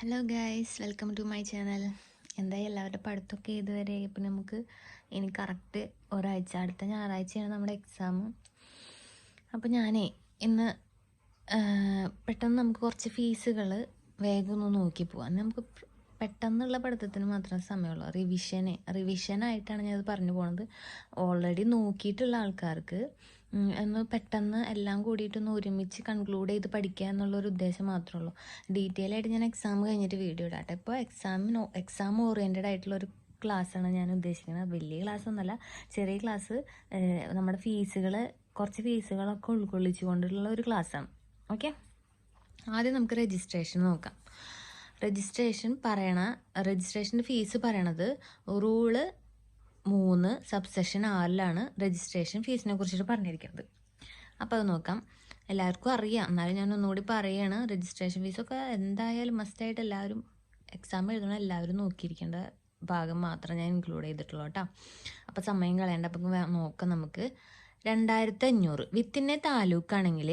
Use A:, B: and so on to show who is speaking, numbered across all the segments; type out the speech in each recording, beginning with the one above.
A: Hello guys, welcome to my channel. എന്തായി എല്ലാവരുടെ പഠിത്തമൊക്കെ ഇതുവരെ? ഇപ്പം നമുക്ക് ഇനി കറക്റ്റ് ഒരാഴ്ച, അടുത്ത ഞായറാഴ്ചയാണ് നമ്മുടെ എക്സാം. അപ്പോൾ ഞാനേ ഇന്ന് പെട്ടെന്ന് നമുക്ക് കുറച്ച് ഫീസുകൾ വേഗം ഒന്ന് നോക്കി പോവാം. നമുക്ക് പെട്ടെന്നുള്ള പഠിത്തത്തിന് മാത്രമേ സമയമുള്ളൂ. റിവിഷനായിട്ടാണ് ഞാനത് പറഞ്ഞു പോകുന്നത്. ഓൾറെഡി നോക്കിയിട്ടുള്ള ആൾക്കാർക്ക് ഒന്ന് പെട്ടെന്ന് എല്ലാം കൂടിയിട്ടൊന്ന് ഒരുമിച്ച് കൺക്ലൂഡ് ചെയ്ത് പഠിക്കുക എന്നുള്ളൊരു ഉദ്ദേശം മാത്രമേ ഉള്ളൂ. ഡീറ്റെയിൽ ആയിട്ട് ഞാൻ എക്സാം കഴിഞ്ഞിട്ട് വീഡിയോ ഇടാട്ടെ. ഇപ്പോൾ എക്സാം ഓറിയൻറ്റഡ് ആയിട്ടുള്ളൊരു ക്ലാസ്സാണ് ഞാൻ ഉദ്ദേശിക്കുന്നത്. വലിയ ക്ലാസ് ഒന്നുമല്ല, ചെറിയ ക്ലാസ്. നമ്മുടെ കുറച്ച് ഫീസുകളൊക്കെ ഉൾക്കൊള്ളിച്ചു കൊണ്ടുള്ള ഒരു ക്ലാസ്സാണ്. ഓക്കെ, ആദ്യം നമുക്ക് രജിസ്ട്രേഷൻ നോക്കാം. രജിസ്ട്രേഷൻ്റെ ഫീസ് പറയണത് റൂള് 3 സബ്സെക്ഷൻ 6 രജിസ്ട്രേഷൻ ഫീസിനെ കുറിച്ചിട്ട് പറഞ്ഞിരിക്കുന്നത്. അപ്പോൾ അത് നോക്കാം. എല്ലാവർക്കും അറിയാം, എന്നാലും ഞാൻ ഒന്നുകൂടി പറയുകയാണ്. രജിസ്ട്രേഷൻ ഫീസൊക്കെ എന്തായാലും മസ്റ്റായിട്ട് എല്ലാവരും എക്സാം എഴുതണം, എല്ലാവരും നോക്കിയിരിക്കേണ്ട ഭാഗം മാത്രം ഞാൻ ഇൻക്ലൂഡ് ചെയ്തിട്ടുള്ളൂ കേട്ടോ. അപ്പോൾ സമയം കളയേണ്ട. അപ്പം നോക്കാം. നമുക്ക് 2500 വിത്തിൻ്റെ താലൂക്കാണെങ്കിൽ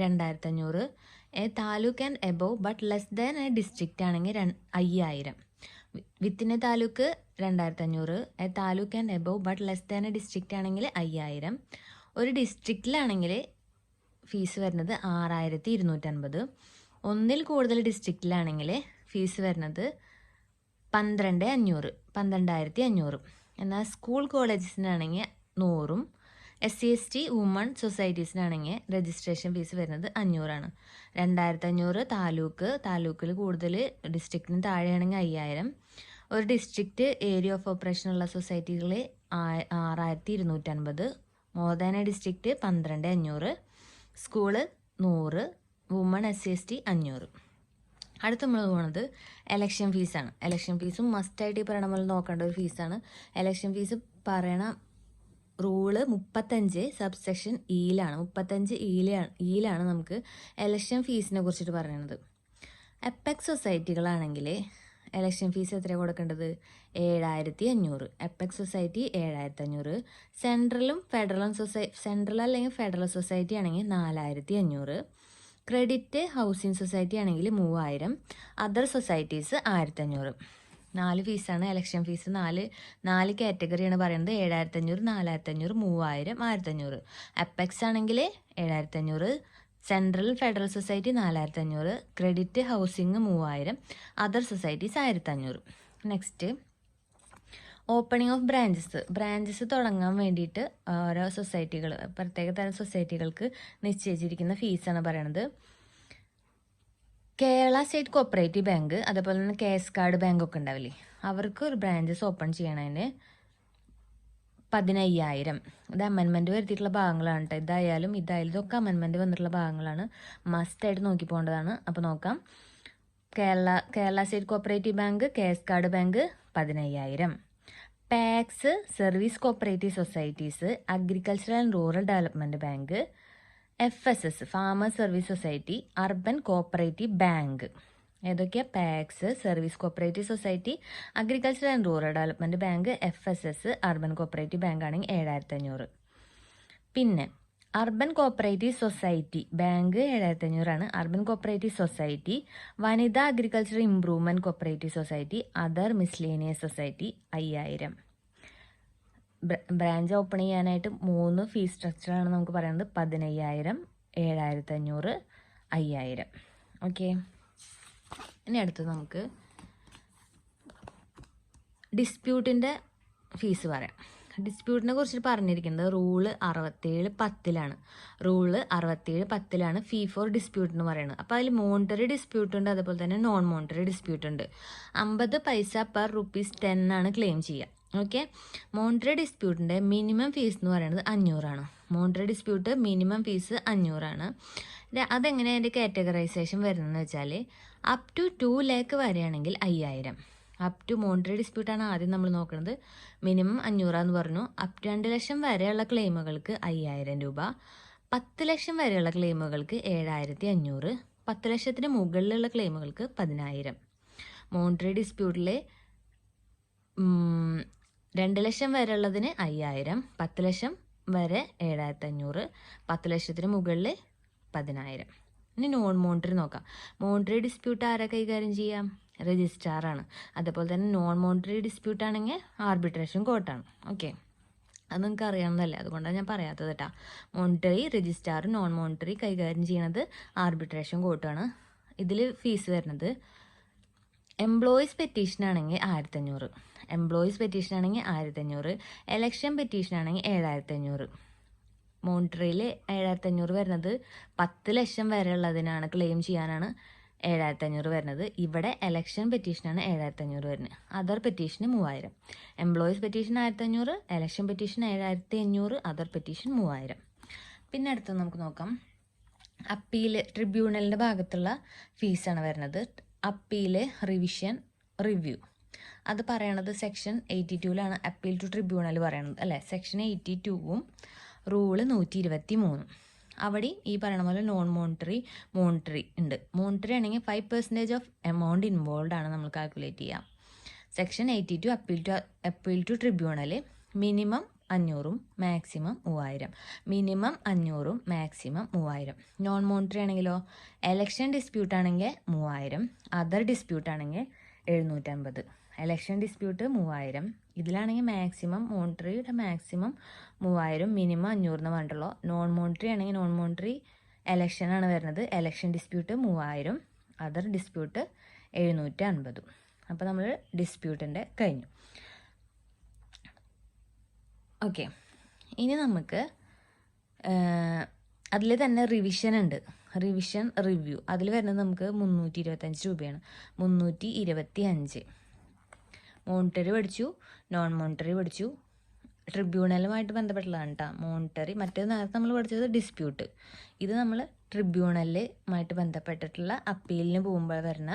A: 2500, taluk and above but less than a district ആണെങ്കിൽ 5000. വിത്തിൻ്റെ taluk 2500, taluk and above but less than a district ആണെങ്കിൽ 5000. ഒരു ഡിസ്ട്രിക്റ്റിലാണെങ്കിൽ ഫീസ് വരുന്നത് 6250. ഒന്നിൽ കൂടുതൽ ഡിസ്ട്രിക്റ്റിലാണെങ്കിൽ ഫീസ് വരുന്നത് 12500. എന്നാൽ സ്കൂൾ കോളേജസിനാണെങ്കിൽ 100. SC/ST വുമൺ സൊസൈറ്റീസിനാണെങ്കിൽ രജിസ്ട്രേഷൻ ഫീസ് വരുന്നത് 500. 2500 താലൂക്കിൽ കൂടുതൽ ഡിസ്ട്രിക്റ്റിന് താഴെയാണെങ്കിൽ 5000. ഒരു ഡിസ്ട്രിക്റ്റ് ഏരിയ ഓഫ് ഓപ്പറേഷൻ ഉള്ള സൊസൈറ്റികൾ 6250. More than a district 12500. School 100. Woman SC/ST 500. അടുത്ത് നമ്മൾ പോകുന്നത് എലക്ഷൻ ഫീസാണ്. എലക്ഷൻ ഫീസും മസ്റ്റായിട്ട് ഈ പറയണ പോലെ നോക്കേണ്ട ഒരു ഫീസാണ്. എലക്ഷൻ ഫീസ് പറയണ റൂള് 35 സബ്സെക്ഷൻ ഇയിലാണ്. 35 ഇയിലാണ് നമുക്ക് എലക്ഷൻ ഫീസിനെ കുറിച്ചിട്ട് പറയുന്നത്. എപ്പെക്സ് സൊസൈറ്റികളാണെങ്കിൽ എലക്ഷൻ ഫീസ് എത്രയാണ് കൊടുക്കേണ്ടത്? 7500. Apex society 7500. സെൻട്രൽ അല്ലെങ്കിൽ ഫെഡറൽ സൊസൈറ്റി ആണെങ്കിൽ 4500. ക്രെഡിറ്റ് ഹൗസിംഗ് സൊസൈറ്റി ആണെങ്കിൽ 3000. Other societies 1500. 4 ഫീസാണ് എലക്ഷൻ ഫീസ്. 4 കാറ്റഗറിയാണ് പറയുന്നത്. 7500, 4500, 3000, 1500. എപ്പെക്സ് ആണെങ്കിൽ 7500, central federal society 4500, credit housing 3000, other societies 1500. Next, opening of branches തുടങ്ങാൻ വേണ്ടിയിട്ട് ഓരോ പ്രത്യേക തരം സൊസൈറ്റികൾക്ക് നിശ്ചയിച്ചിരിക്കുന്ന ഫീസാണ് പറയണത്. കേരള സ്റ്റേറ്റ് കോപ്പറേറ്റീവ് ബാങ്ക്, അതേപോലെ തന്നെ കേസ് കാർഡ് ബാങ്ക് ഒക്കെ ഉണ്ടാവില്ലേ, അവർക്ക് ഒരു ബ്രാഞ്ചസ് ഓപ്പൺ ചെയ്യണതിന് 15000. ഇത് അമെൻമെൻറ്റ് വരുത്തിയിട്ടുള്ള ഭാഗങ്ങളാണ് കേട്ടോ. ഇതായാലും ഇതൊക്കെ അമെൻമെൻറ്റ് വന്നിട്ടുള്ള ഭാഗങ്ങളാണ്. മസ്റ്റായിട്ട് നോക്കി പോകേണ്ടതാണ്. അപ്പോൾ നോക്കാം. Kerala state cooperative bank, case card bank 15000. PACS, service cooperative societies, agricultural and rural development bank, FSS farmers service society, urban cooperative bank. ഏതൊക്കെയാണ്? PACS, service cooperative society, agriculture and rural development bank, FSS, urban cooperative bank ആണെങ്കിൽ 7500. പിന്നെ urban cooperative society bank 7500 urban cooperative society, വനിതാ agriculture improvement cooperative society, other miscellaneous society 5000. Branch open ചെയ്യാനായിട്ട് 3 fees സ്ട്രക്ചറാണ് നമുക്ക് പറയുന്നത്. 15000, 7500, 5000. Okay, ഇനി അടുത്ത് നമുക്ക് ഡിസ്പ്യൂട്ടിൻ്റെ fees പറയാം. ഡിസ്പ്യൂട്ടിനെ കുറിച്ച് പറഞ്ഞിരിക്കുന്നത് rule 67-10. Rule 67-10 fee for dispute എന്ന് പറയുന്നത്. അപ്പോൾ അതിൽ മോണിറ്ററി ഡിസ്പ്യൂട്ട് ഉണ്ട്, അതുപോലെ തന്നെ നോൺ മോണിറ്ററി ഡിസ്പ്യൂട്ട് ഉണ്ട്. 50 പൈസ പെർ ₹10 ആണ് ക്ലെയിം ചെയ്യുക. ഓക്കെ, മോണിറ്ററി ഡിസ്പ്യൂട്ടിൻ്റെ മിനിമം ഫീസ് എന്ന് പറയുന്നത് 500. Monetary dispute minimum fee 500. അതെങ്ങനെ അതിൻ്റെ കാറ്റഗറൈസേഷൻ വരുന്നതെന്ന് വെച്ചാൽ അപ് ടു 2 lakh വരെയാണെങ്കിൽ 5000. അപ് ടു മോണിറ്ററി ഡിസ്പ്യൂട്ടാണ് ആദ്യം നമ്മൾ നോക്കുന്നത്. മിനിമം 500 എന്ന് പറഞ്ഞു. അപ് ടു 2 ലക്ഷം വരെയുള്ള ക്ലെയിമുകൾക്ക് 5000 രൂപ. 10 ലക്ഷം വരെയുള്ള ക്ലെയിമുകൾക്ക് 7500. 10 ലക്ഷത്തിന് മുകളിലുള്ള ക്ലെയിമുകൾക്ക് 10000. മോണിറ്ററി ഡിസ്പ്യൂട്ടിൽ 2 ലക്ഷം വരെ ഉള്ളതിന് 5000, 10 ലക്ഷം വരെ 7500, 10 ലക്ഷത്തിന് മുകളിൽ 10000. ഇനി നോൺ മോണിറ്ററി നോക്കാം. മോണിറ്ററി ഡിസ്പ്യൂട്ട് ആരാ കൈകാര്യം ചെയ്യാം? രജിസ്ട്രാറാണ്. അതേപോലെ തന്നെ നോൺ മോണിറ്ററി ഡിസ്പ്യൂട്ട് ആണെങ്കിൽ ആർബിട്രേഷൻ കോർട്ടാണ്. ഓക്കെ, അത് നിങ്ങൾക്ക് അറിയാവുന്നതല്ലേ, അതുകൊണ്ടാണ് ഞാൻ പറയാത്തത് കേട്ടോ. മോണിറ്ററി രജിസ്ട്രാറും നോൺ മോണിറ്ററി കൈകാര്യം ചെയ്യണത് ആർബിട്രേഷൻ കോർട്ടാണ്. ഇതിൽ ഫീസ് വരുന്നത് എംപ്ലോയീസ് പെറ്റീഷൻ ആണെങ്കിൽ 1500, എംപ്ലോയീസ് പെറ്റീഷൻ ആണെങ്കിൽ 1500, എലക്ഷൻ പെറ്റീഷൻ ആണെങ്കിൽ 7500. മോണിറ്ററിയിൽ 7500 വരുന്നത് 10 ലക്ഷം വരെ ഉള്ളതിനാണ്, ക്ലെയിം ചെയ്യാനാണ് 7500 വരുന്നത്. ഇവിടെ എലക്ഷൻ പെറ്റീഷനാണ് 7500 വരുന്നത്. അതർ പെറ്റീഷന് 3000. Employees petition 1500, election petition 7500, other petition 3000. പിന്നെ അടുത്തത് നമുക്ക് നോക്കാം, അപ്പീൽ ട്രിബ്യൂണലിൻ്റെ ഭാഗത്തുള്ള ഫീസാണ് വരുന്നത്. അപ്പീൽ, റിവിഷൻ, റിവ്യൂ അത് പറയണത് സെക്ഷൻ 82ലാണ് അപ്പീൽ ടു ട്രിബ്യൂണൽ പറയണത് അല്ലേ. സെക്ഷൻ 82ഉം റൂള് 123. അവിടെയും ഈ പറയണ പോലെ നോൺ മോണിറ്ററി, മോണിറ്ററി ഉണ്ട്. മോണിറ്ററി ആണെങ്കിൽ 5% ഓഫ് എമൗണ്ട് ഇൻവോൾവ് ആണ് നമ്മൾ കാൽക്കുലേറ്റ് ചെയ്യാം. Section 82 appeal to tribunal minimum 500ഉം മാക്സിമം 3000. മിനിമം 500ഉം മാക്സിമം 3000. നോൺ മോണിറ്ററി ആണെങ്കിലോ, എലക്ഷൻ ഡിസ്പ്യൂട്ട് ആണെങ്കിൽ 3000, അതർ ഡിസ്പ്യൂട്ട് ആണെങ്കിൽ 750. എലക്ഷൻ ഡിസ്പ്യൂട്ട് 3000, ഇതിലാണെങ്കിൽ മാക്സിമം മോണിറ്ററിയുടെ മാക്സിമം 3000, മിനിമം 500 എന്ന് പറഞ്ഞിട്ടുള്ളൂ. നോൺ മോണിറ്ററി ആണെങ്കിൽ നോൺ മോണിറ്ററി എലക്ഷനാണ് വരുന്നത്. Election dispute 3000, other dispute 750. അപ്പോൾ നമ്മൾ ഡിസ്പ്യൂട്ടിൻ്റെ കഴിഞ്ഞു. ഓക്കെ, ഇനി നമുക്ക് അതിൽ തന്നെ റിവിഷൻ ഉണ്ട്, റിവിഷൻ റിവ്യൂ. അതിൽ വരുന്നത് നമുക്ക് 325 രൂപയാണ്. 325. മോണിറ്ററി പഠിച്ചു, നോൺ മോണിറ്ററി പഠിച്ചു, ട്രിബ്യൂണലുമായിട്ട് ബന്ധപ്പെട്ടുള്ളതാണ് കേട്ടോ മോണിറ്ററി. മറ്റേത് നേരത്തെ നമ്മൾ പഠിച്ചത് ഡിസ്പ്യൂട്ട്. ഇത് നമ്മൾ ട്രിബ്യൂണലുമായിട്ട് ബന്ധപ്പെട്ടിട്ടുള്ള അപ്പീലിന് പോകുമ്പോൾ വരുന്ന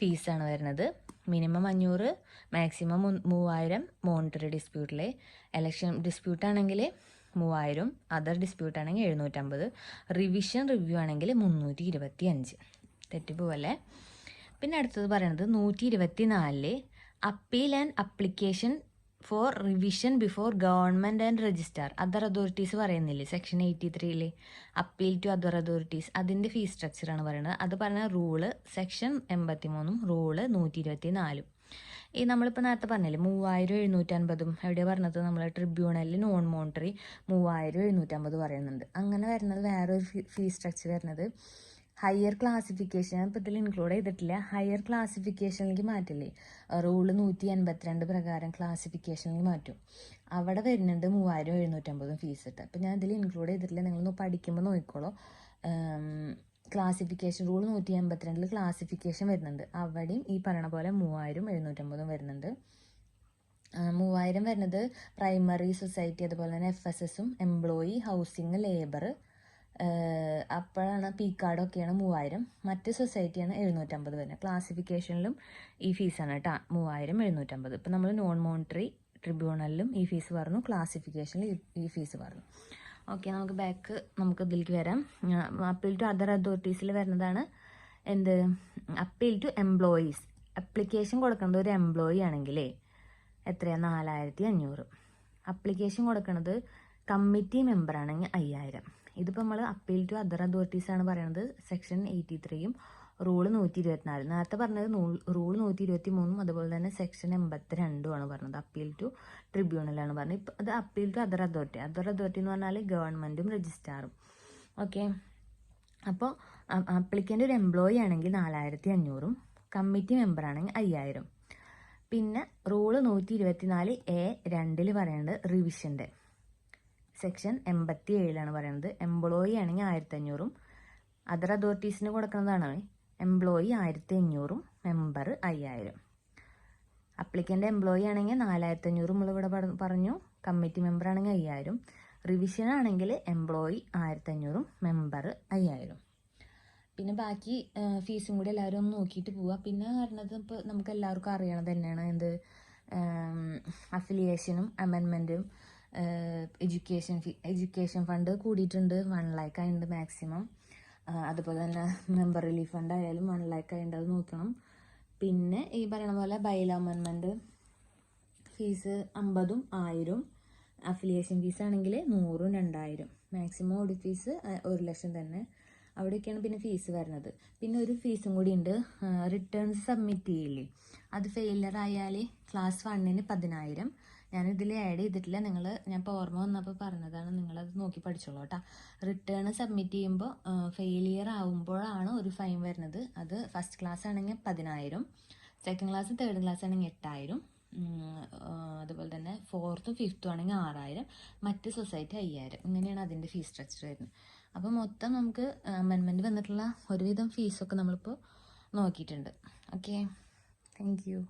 A: ഫീസാണ് വരുന്നത്. മിനിമം 500, മാക്സിമം 3000 മോണിറ്ററി ഡിസ്പ്യൂട്ടിൽ. എലക്ഷൻ ഡിസ്പ്യൂട്ട് ആണെങ്കിൽ 3000, അതർ ഡിസ്പ്യൂട്ട് ആണെങ്കിൽ 750, റിവിഷൻ റിവ്യൂ ആണെങ്കിൽ 325. തെറ്റിപ്പോവല്ലേ. പിന്നെ അടുത്തത് പറയുന്നത് 124 appeal and application for revision before government and registrar other authorities പറയുന്നില്ലേ സെക്ഷൻ 83ൽ അപ്പീൽ ടു അതർ അതോറിറ്റീസ്, അതിൻ്റെ ഫീസ് സ്ട്രക്ചറാണ് പറയുന്നത്. അത് പറഞ്ഞ റൂള് സെക്ഷൻ 83ഉം റൂള് 124. ഈ നമ്മളിപ്പോൾ നേരത്തെ പറഞ്ഞില്ലേ 3750 എവിടെയാണ് പറഞ്ഞത്, നമ്മൾ ട്രിബ്യൂണലിൽ നോൺ മോണിറ്ററി 3750 പറയുന്നുണ്ട്. അങ്ങനെ വരുന്നത് വേറൊരു ഫീസ് സ്ട്രക്ചർ വരുന്നത് ഹയർ ക്ലാസിഫിക്കേഷൻ. ഇപ്പോൾ ഇതിൽ ഇൻക്ലൂഡ് ചെയ്തിട്ടില്ല. ഹയർ ക്ലാസിഫിക്കേഷനിലേക്ക് മാറ്റില്ലേ, റൂള് 182 പ്രകാരം ക്ലാസിഫിക്കേഷനിലേക്ക് മാറ്റും. അവിടെ വരുന്നുണ്ട് 3750 ഫീസ് ഇട്ട്. അപ്പോൾ ഞാൻ ഇതിൽ ഇൻക്ലൂഡ് ചെയ്തിട്ടില്ല, നിങ്ങളൊന്ന് പഠിക്കുമ്പോൾ നോക്കിക്കോളൂ. ക്ലാസിഫിക്കേഷൻ റൂൾ 182 ക്ലാസിഫിക്കേഷൻ വരുന്നുണ്ട്. അവിടെയും ഈ പറയണ പോലെ 3750 വരുന്നുണ്ട്. 3000 വരുന്നത് പ്രൈമറി സൊസൈറ്റി, അതുപോലെ തന്നെ FSSും എംപ്ലോയി, ഹൗസിങ്, ലേബർ, അപ്പോഴാണ് പീക്കാർഡൊക്കെയാണ് 3000. മറ്റ് സൊസൈറ്റിയാണ് 750 വരുന്നത്. ക്ലാസിഫിക്കേഷനിലും ഈ ഫീസാണ് കേട്ടോ 3750. ഇപ്പം നമ്മൾ നോൺ മോണിറ്ററി ട്രിബ്യൂണലിലും ഈ ഫീസ് പറഞ്ഞു, ക്ലാസിഫിക്കേഷനിൽ ഈ ഫീസ് പറഞ്ഞു. ഓക്കെ, നമുക്ക് ഇതിലേക്ക് വരാം. അപ്പീൽ ടു അതർ അതോറിറ്റീസിൽ വരുന്നതാണ് എന്ത്, അപ്പീൽ ടു എംപ്ലോയീസ്. അപ്ലിക്കേഷൻ കൊടുക്കുന്നത് ഒരു എംപ്ലോയി ആണെങ്കിലേ എത്രയാണ്, 4500. അപ്ലിക്കേഷൻ കൊടുക്കുന്നത് കമ്മിറ്റി മെമ്പർ ആണെങ്കിൽ 5000. ഇതിപ്പോൾ നമ്മൾ അപ്പീൽ ടു അതർ അതോറിറ്റീസ് ആണ് പറയുന്നത്. സെക്ഷൻ 83ഉം റൂള് 124. നേരത്തെ പറഞ്ഞത് റൂള് 123ഉം അതുപോലെ തന്നെ സെക്ഷൻ 82ആണ് പറഞ്ഞത്. അപ്പീൽ ടു ട്രിബ്യൂണലാണ് പറഞ്ഞത്. ഇപ്പം അത് appeal to other authority. Other authority എന്ന് പറഞ്ഞാൽ ഗവൺമെൻറ്റും രജിസ്ട്രാറും. ഓക്കെ, അപ്പോൾ അപ്ലിക്കൻ്റ് ഒരു എംപ്ലോയി ആണെങ്കിൽ 4500ഉം കമ്മിറ്റി മെമ്പർ ആണെങ്കിൽ 5000. പിന്നെ റൂള് 124A(2) പറയുന്നത് റിവിഷൻ്റെ സെക്ഷൻ 87ലാണ് പറയുന്നത്. എംപ്ലോയി ആണെങ്കിൽ 1500ഉം അതർ അതോറിറ്റീസിന് കൊടുക്കുന്നതാണ് എംപ്ലോയി 1500ഉം മെമ്പർ 5000. അപ്ലിക്കൻ്റ് എംപ്ലോയി ആണെങ്കിൽ 4500 നമ്മളിവിടെ പറഞ്ഞു, കമ്മിറ്റി മെമ്പർ ആണെങ്കിൽ 5000. റിവിഷൻ ആണെങ്കിൽ എംപ്ലോയി 1500ഉം മെമ്പർ 5000. പിന്നെ ബാക്കി ഫീസും കൂടി എല്ലാവരും ഒന്ന് നോക്കിയിട്ട് പോവുക. പിന്നെ പറഞ്ഞത് ഇപ്പോൾ നമുക്ക് എല്ലാവർക്കും അറിയണത് തന്നെയാണ് എന്ത്, അഫിലിയേഷനും അമെൻമെൻറ്റും എഡ്യൂക്കേഷൻ ഫണ്ട് കൂടിയിട്ടുണ്ട്, 1 lakh ആയിട്ടുണ്ട് മാക്സിമം. അതുപോലെ തന്നെ മെമ്പർ റിലീഫ് ഫണ്ട് ആയാലും 1 lakh ആയിട്ടുണ്ട്, അത് നോക്കണം. പിന്നെ ഈ പറയണ പോലെ ബൈല അമെൻമെൻറ്റ് ഫീസ് 50ഉം 1000ഉം, അഫിലിയേഷൻ ഫീസ് ആണെങ്കിൽ 100ഉം 2000. മാക്സിമം ഓഡിറ്റ് ഫീസ് 1 ലക്ഷം തന്നെ. അവിടെയൊക്കെയാണ് പിന്നെ ഫീസ് വരുന്നത്. പിന്നെ ഒരു ഫീസും കൂടി ഉണ്ട്, റിട്ടേൺസ് സബ്മിറ്റ് ചെയ്യില്ലേ, അത് ഫെയിലിയർ ആയാൽ ക്ലാസ് 1-ന് 10,000. ഞാനിതിൽ ആഡ് ചെയ്തിട്ടില്ല, ഞാൻ ഇപ്പോൾ ഓർമ്മ വന്നപ്പോൾ പറഞ്ഞതാണ്, നിങ്ങളത് നോക്കി പഠിച്ചോളൂ കേട്ടോ. റിട്ടേൺ സബ്മിറ്റ് ചെയ്യുമ്പോൾ ഫെയിലിയർ ആവുമ്പോഴാണ് ഒരു ഫൈൻ വരുന്നത്. അത് ഫസ്റ്റ് ക്ലാസ് ആണെങ്കിൽ 10,000, സെക്കൻഡ് ക്ലാസ് തേർഡ് ക്ലാസ് ആണെങ്കിൽ 8,000, അതുപോലെ തന്നെ 4th 5th ആണെങ്കിൽ 6,000, മറ്റ് സൊസൈറ്റി 5,000. ഇങ്ങനെയാണ് അതിൻ്റെ ഫീസ് സ്ട്രക്ചർ വരുന്നത്. അപ്പോൾ മൊത്തം നമുക്ക് അമെൻമെൻറ്റ് വന്നിട്ടുള്ള ഒരുവിധം ഫീസൊക്കെ നമ്മളിപ്പോൾ നോക്കിയിട്ടുണ്ട്. Okay, thank you.